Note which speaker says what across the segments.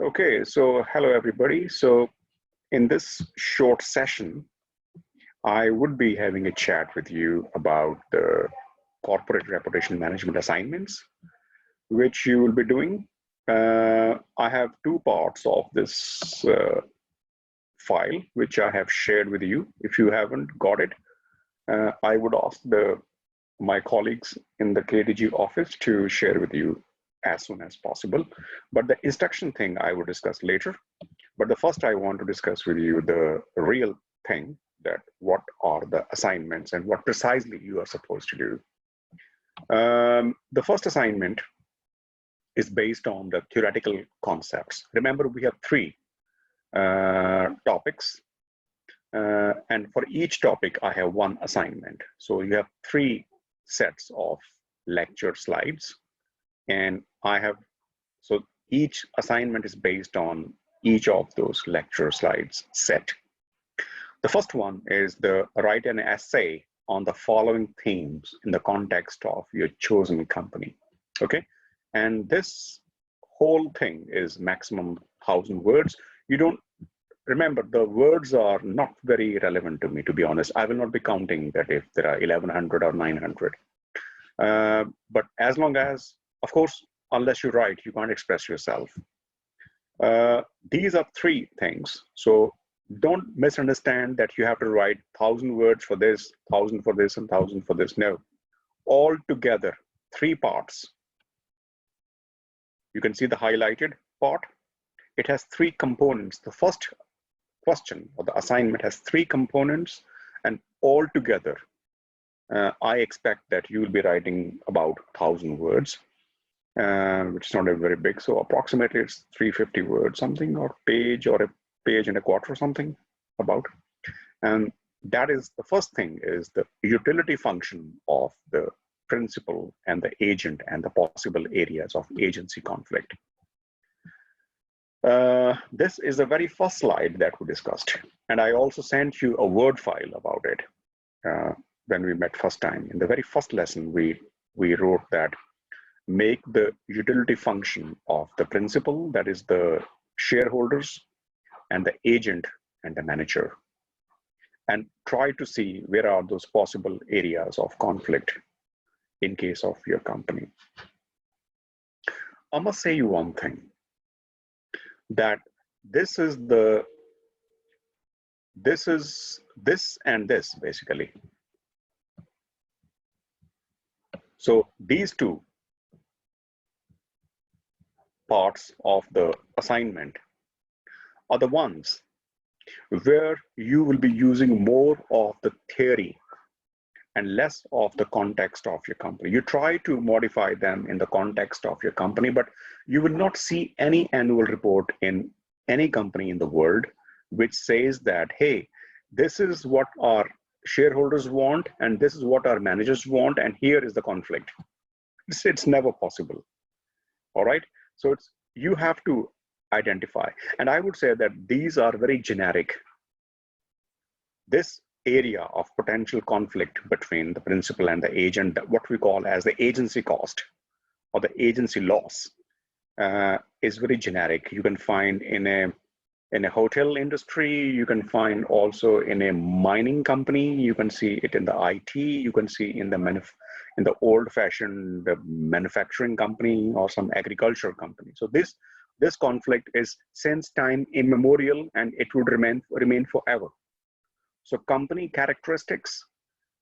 Speaker 1: Okay, so hello everybody. So in this short session, I would be having a chat with you about the corporate reputation management assignments, which you will be doing. I have two parts of this file, which I have shared with you. If you haven't got it, I would ask my colleagues in the KDG office to share with you as soon as possible. But the instruction thing I will discuss later. But the first I want to discuss with you the real thing, that what are the assignments and what precisely you are supposed to do. The first assignment is based on the theoretical concepts. Remember, we have three topics. And for each topic, I have one assignment. So you have three sets of lecture slides. And so each assignment is based on each of those lecture slides set. The first one is the write an essay on the following themes in the context of your chosen company. Okay, and this whole thing is maximum 1,000 words. You don't remember, the words are not very relevant to me, to be honest. I will not be counting that if there are 1,100 or 900. But as long as, of course, unless you write, you can't express yourself. These are three things. So don't misunderstand that you have to write 1,000 words for this, 1,000 for this, and 1,000 for this. No, all together, three parts. You can see the highlighted part. It has three components. The first question or the assignment has three components, and all together, I expect that you will be writing about 1,000 words. Which is not very big. So approximately it's 350 words, something, or a page and a quarter or something about. And that is the first thing, is the utility function of the principal and the agent and the possible areas of agency conflict. This is the very first slide that we discussed. And I also sent you a Word file about it when we met first time. In the very first lesson, we wrote that make the utility function of the principal, that is the shareholders, and the agent and the manager, and try to see where are those possible areas of conflict in case of your company. I must say you one thing, that this and this basically. So these two parts of the assignment are the ones where you will be using more of the theory and less of the context of your company. You try to modify them in the context of your company, but you will not see any annual report in any company in the world which says that, hey, this is what our shareholders want and this is what our managers want, and here is the conflict. It's never possible. All right. So you have to identify. And I would say that these are very generic. This area of potential conflict between the principal and the agent, what we call as the agency cost or the agency loss, is very generic. You can find in a hotel industry, you can find also in a mining company, you can see it in the IT, you can see in the old-fashioned manufacturing company or some agriculture company. So this conflict is since time immemorial, and it would remain forever. So company characteristics,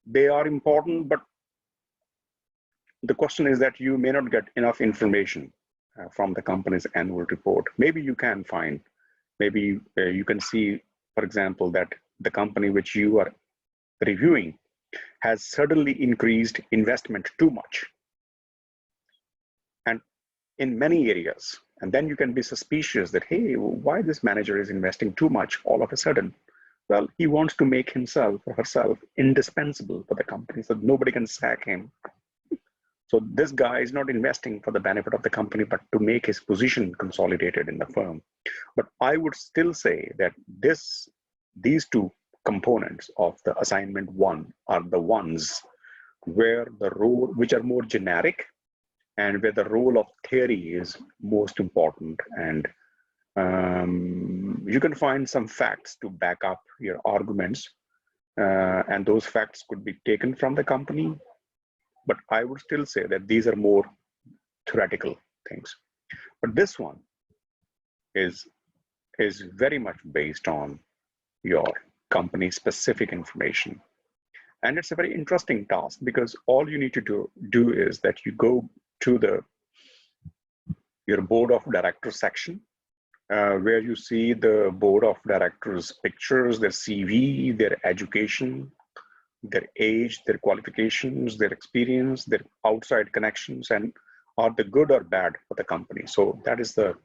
Speaker 1: they are important, but the question is that you may not get enough information from the company's annual report. Maybe you can find, maybe you can see, for example, that the company which you are reviewing has suddenly increased investment too much, and in many areas. And then you can be suspicious that, hey, why this manager is investing too much all of a sudden? Well, he wants to make himself or herself indispensable for the company, so nobody can sack him. So this guy is not investing for the benefit of the company, but to make his position consolidated in the firm. But I would still say that these two components of the assignment one are the ones where the role, which are more generic, and where the role of theory is most important, and You can find some facts to back up your arguments, and those facts could be taken from the company, but I would still say that these are more theoretical things. But this one is very much based on your company specific information. And it's a very interesting task, because all you need to do is that you go to your board of directors section, where you see the board of directors pictures, their CV, their education, their age, their qualifications, their experience, their outside connections, and are they good or bad for the company. So that is so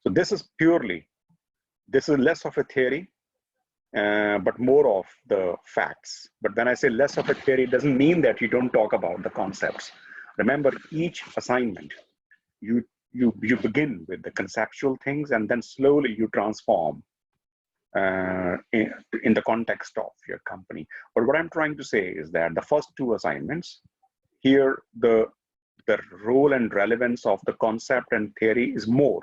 Speaker 1: this is less of a theory, but more of the facts. But when I say less of a theory, it doesn't mean that you don't talk about the concepts. Remember, each assignment, you begin with the conceptual things, and then slowly you transform in the context of your company. But what I'm trying to say is that the first two assignments, here the role and relevance of the concept and theory is more,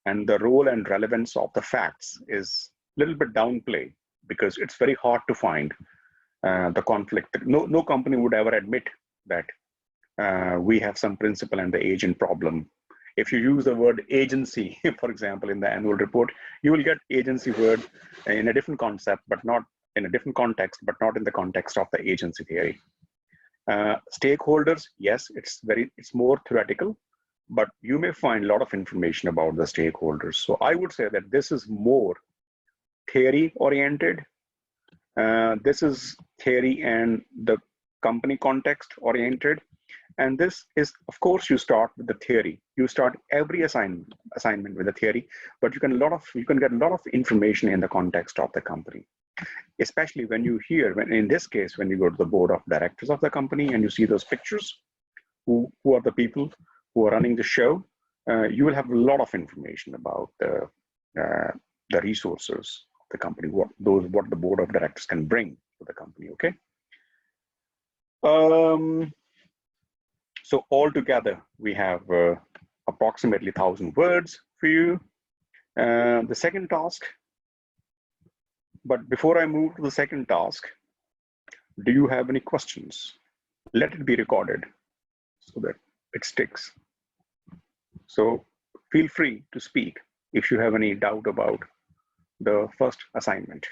Speaker 1: and the role and relevance of the facts is a little bit downplayed, because it's very hard to find the conflict. No company would ever admit that we have some principal and the agent problem. If you use the word agency, for example, in the annual report, you will get agency word in a different concept, but not in a different context, but not in the context of the agency theory. Stakeholders, yes, it's more theoretical, but you may find a lot of information about the stakeholders. So I would say that this is more theory oriented. This is theory and the company context oriented. And this is, of course, you start with the theory. You start every assignment with a theory, but you can get a lot of information in the context of the company. Especially when you hear, in this case, when you go to the board of directors of the company and you see those pictures, who are the people who are running the show, you will have a lot of information about the resources of the company, what the board of directors can bring to the company. Okay. So altogether, we have approximately 1,000 words for you. The second task, but before I move to the second task, do you have any questions? Let it be recorded so that it sticks. So feel free to speak if you have any doubt about the first assignment.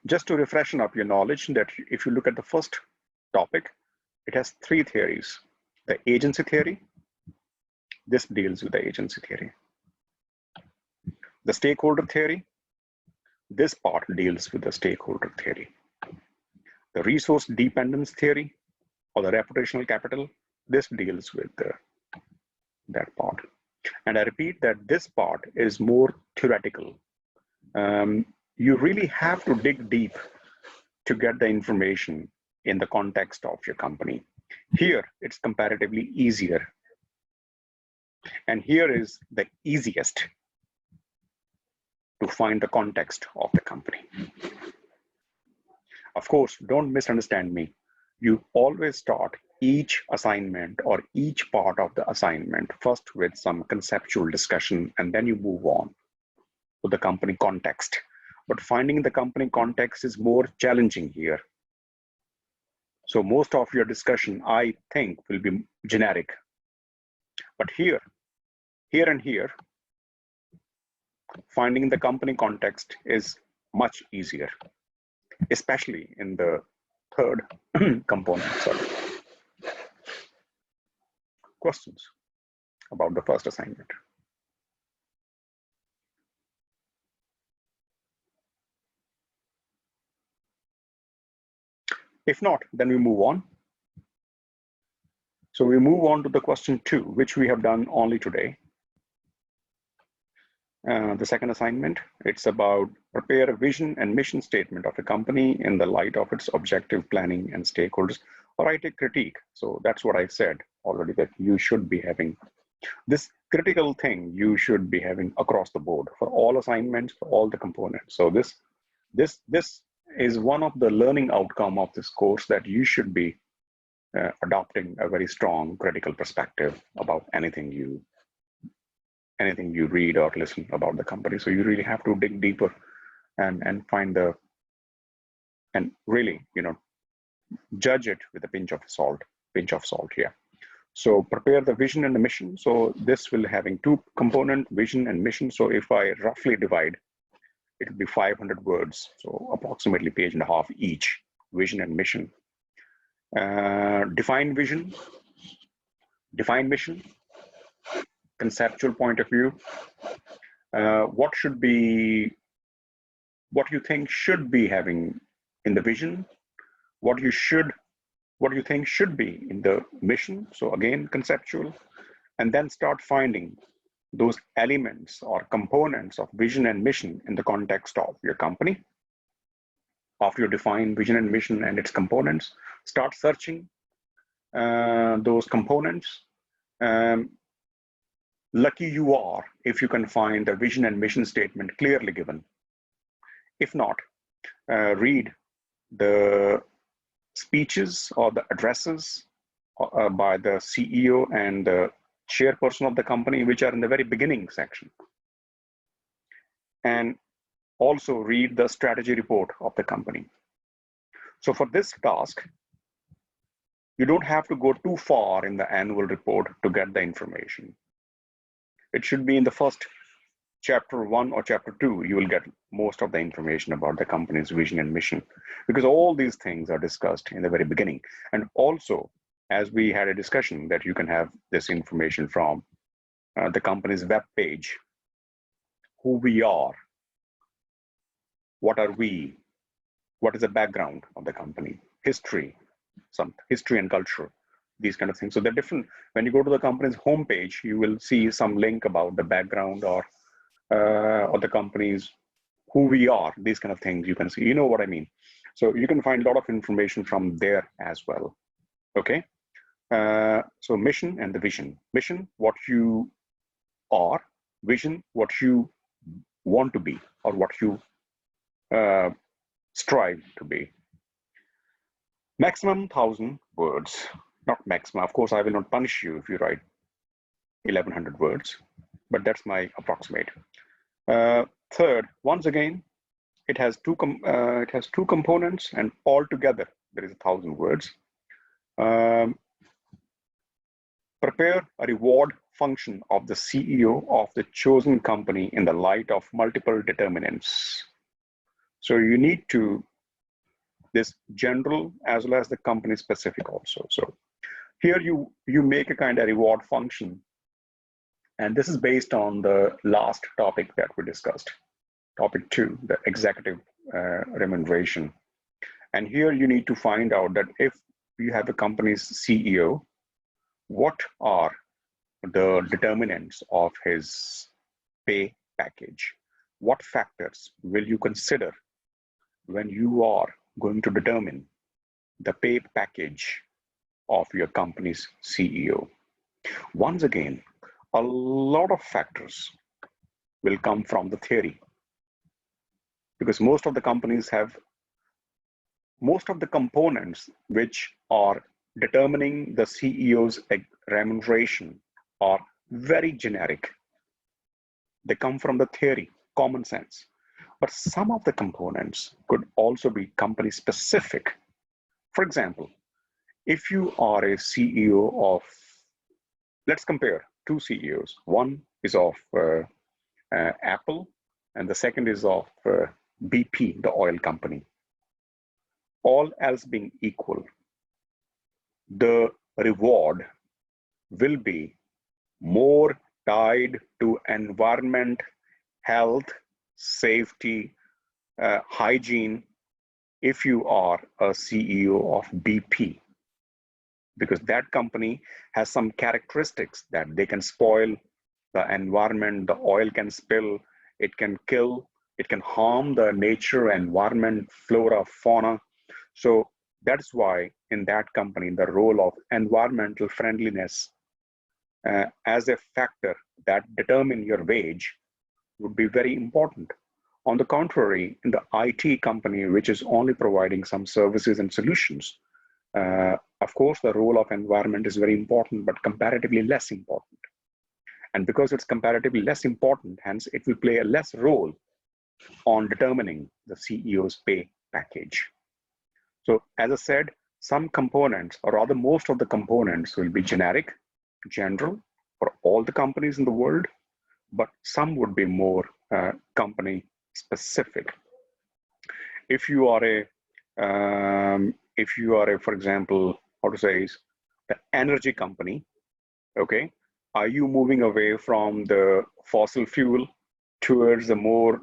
Speaker 1: Just to refreshen up your knowledge, that if you look at the first topic, it has three theories. The agency theory, this deals with the agency theory. The stakeholder theory, this part deals with the stakeholder theory. The resource dependence theory, or the reputational capital, this deals with that part. And I repeat that this part is more theoretical. You really have to dig deep to get the information in the context of your company. Here, it's comparatively easier. And here is the easiest to find the context of the company. Of course, don't misunderstand me. You always start each assignment or each part of the assignment first with some conceptual discussion, and then you move on to the company context. But finding the company context is more challenging here. So most of your discussion, I think, will be generic. But here and here, finding the company context is much easier, especially in the third component. Sorry. Questions about the first assignment? If not, then we move on. So we move on to the question 2, which we have done only today. The second assignment, it's about prepare a vision and mission statement of a company in the light of its objective, planning, and stakeholders, or write a critique. So that's what I said already, that you should be having this critical thing, you should be having across the board for all assignments, for all the components. So this is one of the learning outcome of this course, that you should be adopting a very strong critical perspective about anything you read or listen about the company. So you really have to dig deeper and find and really, judge it with a pinch of salt here. So prepare the vision and the mission. So this will having two component, vision and mission. So if I roughly divide, it will be 500 words. So approximately page and a half each, vision and mission. Define vision, define mission, conceptual point of view. What you think should be having in the vision, what you think should be in the mission. So again, conceptual, and then start finding those elements or components of vision and mission in the context of your company. After you define vision and mission and its components, start searching those components. Lucky you are if you can find the vision and mission statement clearly given. If not, read the speeches or the addresses by the CEO and the chairperson of the company, which are in the very beginning section. And also read the strategy report of the company. So for this task, you don't have to go too far in the annual report to get the information. It should be in the first chapter 1 or chapter 2, you will get most of the information about the company's vision and mission, because all these things are discussed in the very beginning. And also, as we had a discussion, that you can have this information from the company's web page, who we are, what are we, what is the background of the company, history, some history and culture, these kind of things. So they're different. When you go to the company's homepage, you will see some link about the background or the company's, who we are, these kind of things you can see, you know what I mean. So you can find a lot of information from there as well. Okay. So mission and the vision. Mission, what you are. Vision, what you want to be or what you strive to be. Maximum 1,000 words. Not maximum. Of course, I will not punish you if you write 1,100 words, but that's my approximate. Third, once again, it has two components, and altogether there is 1,000 words. Prepare a reward function of the CEO of the chosen company in the light of multiple determinants. So you need to, this general as well as the company specific also. So here you make a kind of reward function. And this is based on the last topic that we discussed, topic 2, the executive remuneration. And here you need to find out that if you have a company's CEO, what are the determinants of his pay package? What factors will you consider when you are going to determine the pay package of your company's CEO? Once again, a lot of factors will come from the theory, because most of the companies have most of the components which are determining the CEO's remuneration are very generic. They come from the theory, common sense. But some of the components could also be company specific. For example, if you are a CEO of, let's compare two CEOs. One is of Apple, and the second is of BP, the oil company. All else being equal, the reward will be more tied to environment, health, safety, hygiene if you are a CEO of BP, because that company has some characteristics that they can spoil the environment, the oil can spill, it can kill, it can harm the nature, environment, flora, fauna. So that's why in that company, the role of environmental friendliness as a factor that determine your wage would be very important. On the contrary, in the IT company, which is only providing some services and solutions, a Of course, the role of environment is very important, but comparatively less important. And because it's comparatively less important, hence it will play a less role on determining the CEO's pay package. So as I said, some components, or rather most of the components, will be generic, general for all the companies in the world, but some would be more company specific. If you are a, for example, how to say is the energy company, okay, are you moving away from the fossil fuel towards the more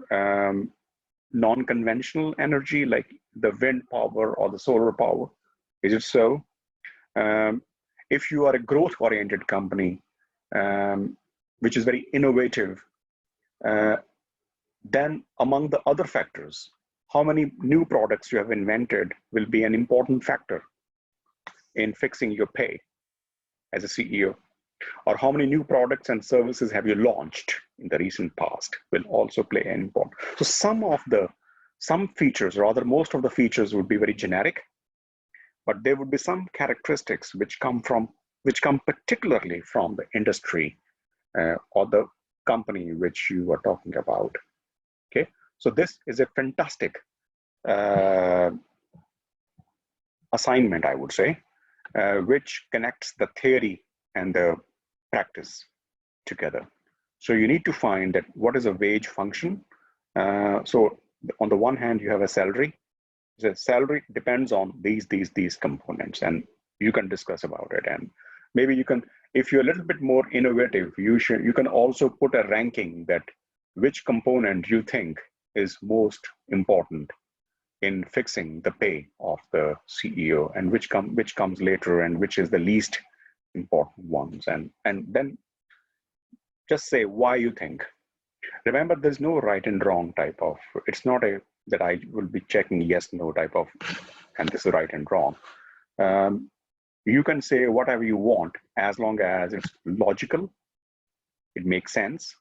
Speaker 1: non-conventional energy like the wind power or the solar power? Is it so? If you are a growth-oriented company, which is very innovative, then among the other factors, how many new products you have invented will be an important factor in fixing your pay as a CEO. Or how many new products and services have you launched in the recent past will also play an important. So some features, rather most of the features would be very generic, but there would be some characteristics which come particularly from the industry or the company which you are talking about. Okay, so this is a fantastic assignment, I would say, which connects the theory and the practice together. So you need to find that what is a wage function. So on the one hand, you have a salary. The salary depends on these components, and you can discuss about it. And maybe you can, if you're a little bit more innovative, you can also put a ranking that which component you think is most important in fixing the pay of the CEO, and which comes later, and which is the least important ones, and then just say why you think. Remember, there's no right and wrong type of, it's not a that I will be checking yes, no type of, and this is right and wrong. You can say whatever you want as long as it's logical, it makes sense,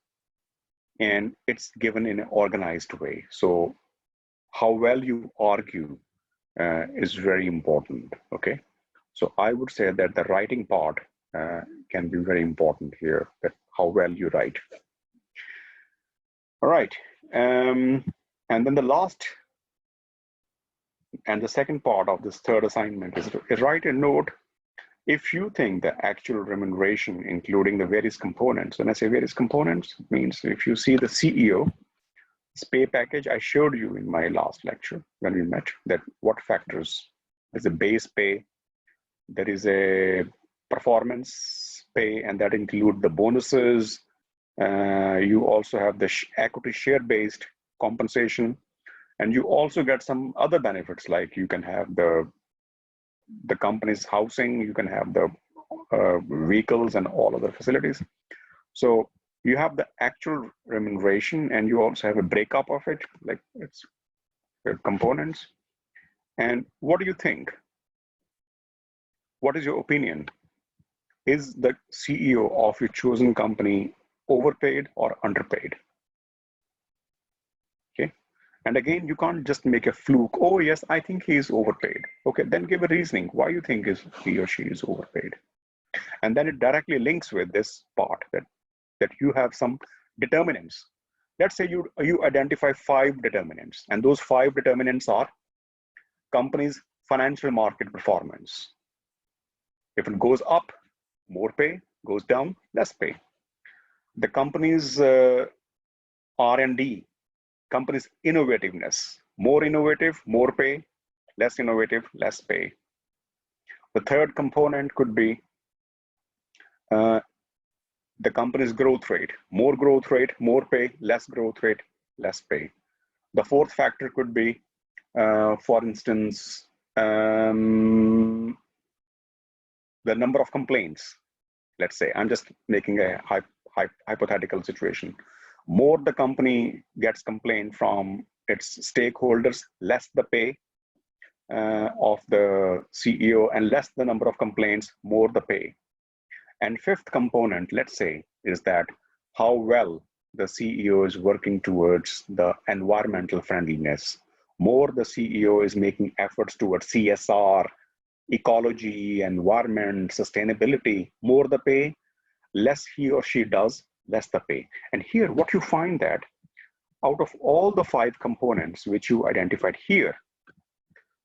Speaker 1: and it's given in an organized way. So how well you argue is very important, okay? So I would say that the writing part can be very important here, that how well you write. All right, and then the last and the second part of this third assignment is write a note if you think the actual remuneration, including the various components. When I say various components, it means if you see the CEO's pay package, I showed you in my last lecture when we met that what factors. There's a base pay, there is a performance pay, and that include the bonuses. You also have the equity share-based compensation, and you also get some other benefits, like you can have the company's housing, you can have the vehicles and all other facilities. So you have the actual remuneration, and you also have a breakup of it, like it's components. And what do you think? What is your opinion? Is the CEO of your chosen company overpaid or underpaid? Okay. And again, you can't just make a fluke, oh yes, I think he's overpaid. Okay, then give a reasoning why you think he or she is overpaid. And then it directly links with this part that you have some determinants. Let's say you identify 5 determinants, and those 5 determinants are company's financial market performance. If it goes up, more pay, goes down, less pay. The company's R&D, company's innovativeness, more innovative, more pay, less innovative, less pay. The third component could be the company's growth rate, more pay, less growth rate, less pay. The fourth factor could be, for instance, the number of complaints. Let's say, I'm just making a hypothetical situation. More the company gets complaint from its stakeholders, less the pay of the CEO, and less the number of complaints, more the pay. And fifth component, let's say, is that how well the CEO is working towards the environmental friendliness. More the CEO is making efforts towards CSR, ecology, environment, sustainability, more the pay, less he or she does, less the pay. And here, what you find that out of all the 5 components which you identified here,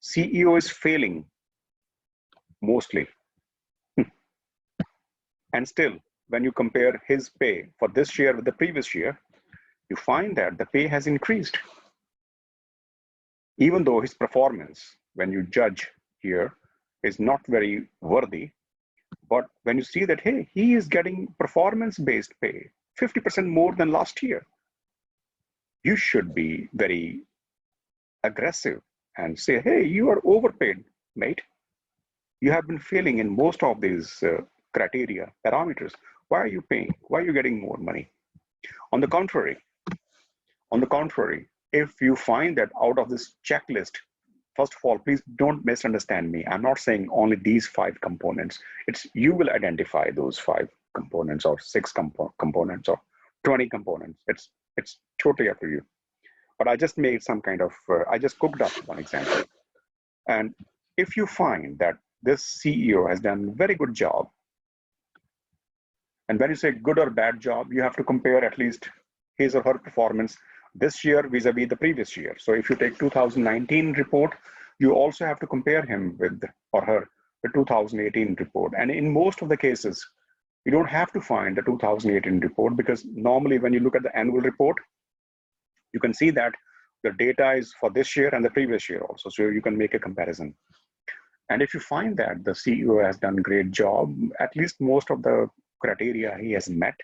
Speaker 1: CEO is failing mostly. And still, when you compare his pay for this year with the previous year, you find that the pay has increased. Even though his performance, when you judge here, is not very worthy, but when you see that, hey, he is getting performance-based pay, 50% more than last year, you should be very aggressive and say, hey, you are overpaid, mate. You have been failing in most of these criteria, parameters. Why are you paying? Why are you getting more money? On the contrary, if you find that out of this checklist, first of all, please don't misunderstand me. I'm not saying only these 5 components. It's you will identify those 5 components or 6 components or 20 components. It's totally up to you. But I just made some kind of, I just cooked up one example. And if you find that this CEO has done a very good job, and when you say good or bad job, you have to compare at least his or her performance this year vis-a-vis the previous year. So if you take 2019 report, you also have to compare him with or her the 2018 report. And in most of the cases, you don't have to find the 2018 report, because normally when you look at the annual report, you can see that the data is for this year and the previous year also. So you can make a comparison. And if you find that the CEO has done a great job, at least most of the criteria he has met,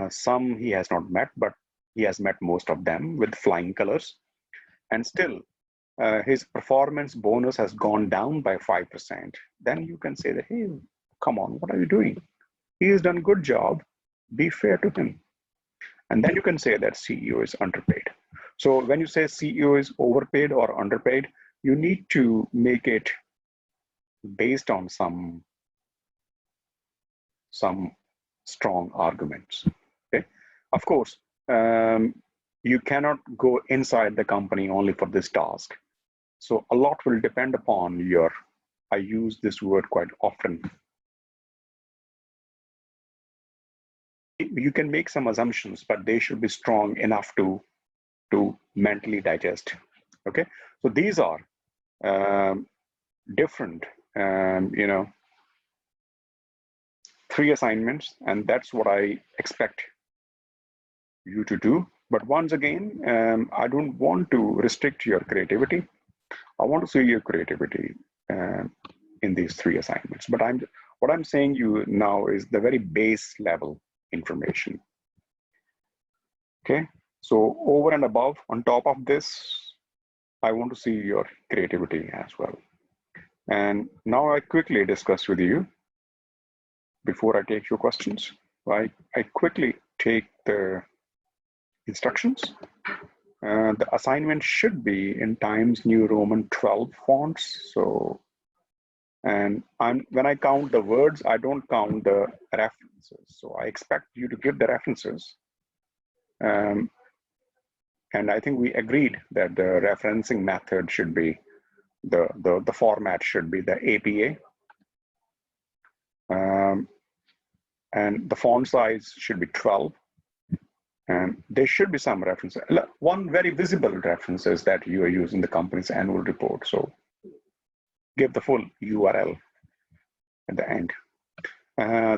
Speaker 1: some he has not met, but he has met most of them with flying colors. And still, his performance bonus has gone down by 5%. Then you can say that, hey, come on, what are you doing? He has done a good job. Be fair to him. And then you can say that CEO is underpaid. So when you say CEO is overpaid or underpaid, you need to make it based on some strong arguments. Okay, of course, you cannot go inside the company only for this task. So a lot will depend upon your, I use this word quite often. You can make some assumptions, but they should be strong enough to mentally digest. Okay, so these are different, 3 assignments, and that's what I expect you to do. But once again, I don't want to restrict your creativity. I want to see your creativity in these 3 assignments. But what I'm saying you now is the very base level information. Okay, so over and above, on top of this, I want to see your creativity as well. And now I quickly discuss with you, before I take your questions, I quickly take the instructions. The assignment should be in Times New Roman 12 fonts. So, and when I count the words, I don't count the references. So I expect you to give the references. And I think we agreed that the referencing method should be, the format should be the APA. And the font size should be 12. And there should be some references. One very visible reference is that you are using the company's annual report. So give the full URL at the end.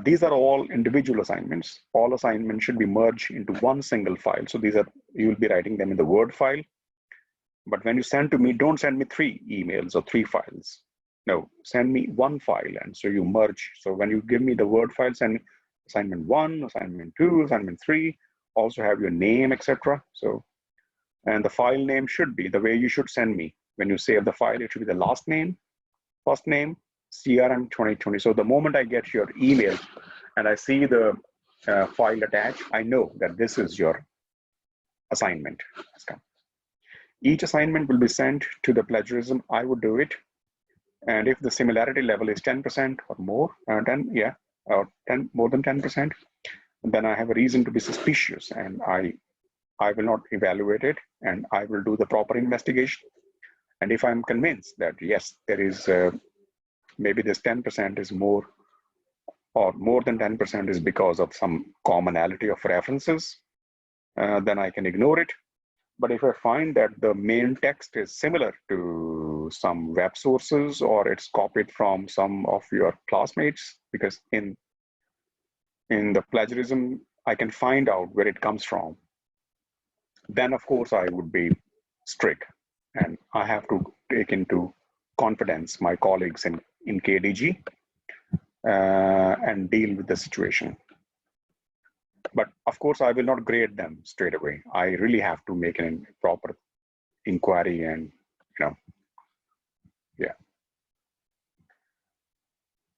Speaker 1: These are all individual assignments. All assignments should be merged into one single file. So these are, you will be writing them in the Word file. But when you send to me, don't send me 3 emails or 3 files. No, send me 1 file. And so you merge. So when you give me the Word file, send me assignment 1, assignment 2, assignment 3, also have your name, etc. So, and the file name should be the way you should send me. When you save the file, it should be the last name, first name, CRM 2020. So the moment I get your email and I see the file attached, I know that this is your assignment. Each assignment will be sent to the plagiarism. I would do it. And if the similarity level is 10% or more, or 10, more than 10%, then I have a reason to be suspicious, and I will not evaluate it, and I will do the proper investigation. And if I'm convinced that yes, there is maybe this 10% is more, or more than 10% is because of some commonality of references, then I can ignore it. But if I find that the main text is similar to some web sources, or it's copied from some of your classmates, because in the plagiarism, I can find out where it comes from, then of course I would be strict, and I have to take into confidence my colleagues in KDG and deal with the situation. But of course, I will not grade them straight away. I really have to make a proper inquiry, and yeah.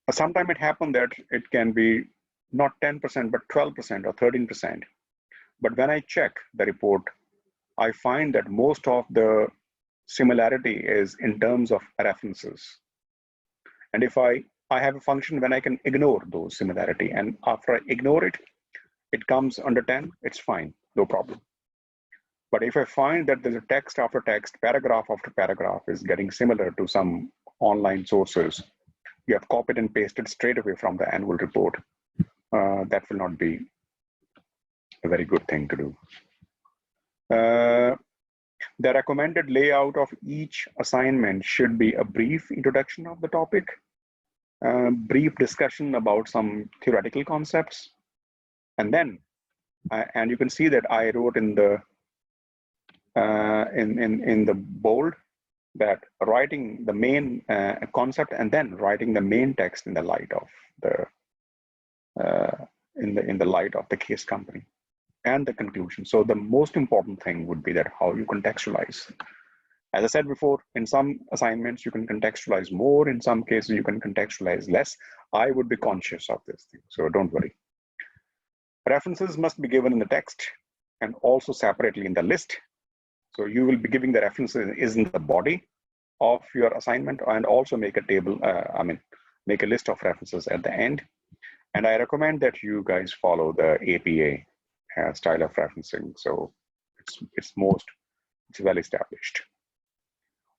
Speaker 1: Sometimes it happens that it can be not 10%, but 12% or 13%. But when I check the report, I find that most of the similarity is in terms of references. And if I have a function when I can ignore those similarity, and after I ignore it, it comes under 10, it's fine, no problem. But if I find that there's a text after text, paragraph after paragraph is getting similar to some online sources, you have copied and pasted straight away from the annual report, that will not be a very good thing to do. The recommended layout of each assignment should be a brief introduction of the topic, brief discussion about some theoretical concepts, and then, and you can see that I wrote in the in the bold that writing the main concept and then writing the main text in the light of the in the light of the case company and the conclusion. So the most important thing would be that how you contextualize. As I said before, in some assignments you can contextualize more, in some cases you can contextualize less. I would be conscious of this thing, so don't worry. References must be given in the text and also separately in the list. So you will be giving the references in the body of your assignment, and also make a table, make a list of references at the end. And I recommend that you guys follow the APA style of referencing. So it's well established.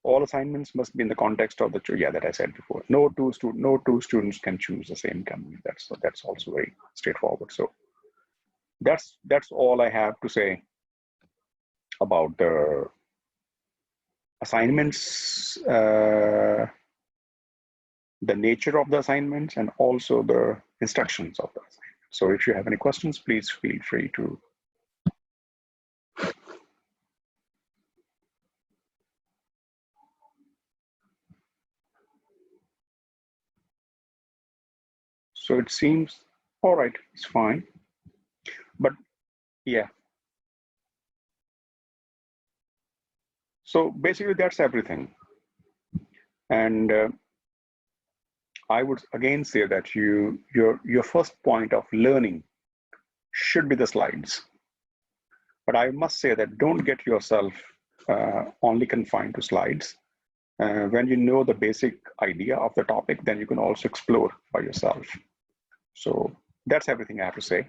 Speaker 1: All assignments must be in the context of the, that I said before. No two students can choose the same company. That's also very straightforward. So that's all I have to say about the assignments, the nature of the assignments, and also the instructions of the assignment. So if you have any questions, please feel free to. So it seems, all right, it's fine. But yeah. So basically that's everything. And I would again say that your first point of learning should be the slides. But I must say that don't get yourself only confined to slides. When you know the basic idea of the topic, then you can also explore by yourself. So that's everything I have to say.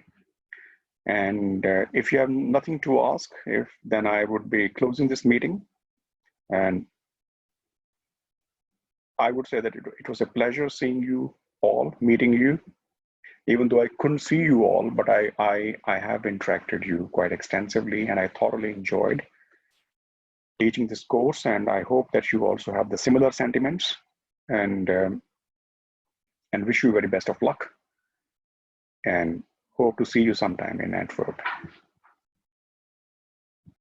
Speaker 1: And if you have nothing to ask, then I would be closing this meeting. And I would say that it was a pleasure seeing you all, meeting you, even though I couldn't see you all, but I have interacted you quite extensively, and I thoroughly enjoyed teaching this course. And I hope that you also have the similar sentiments, and wish you very best of luck, and hope to see you sometime in Antwerp.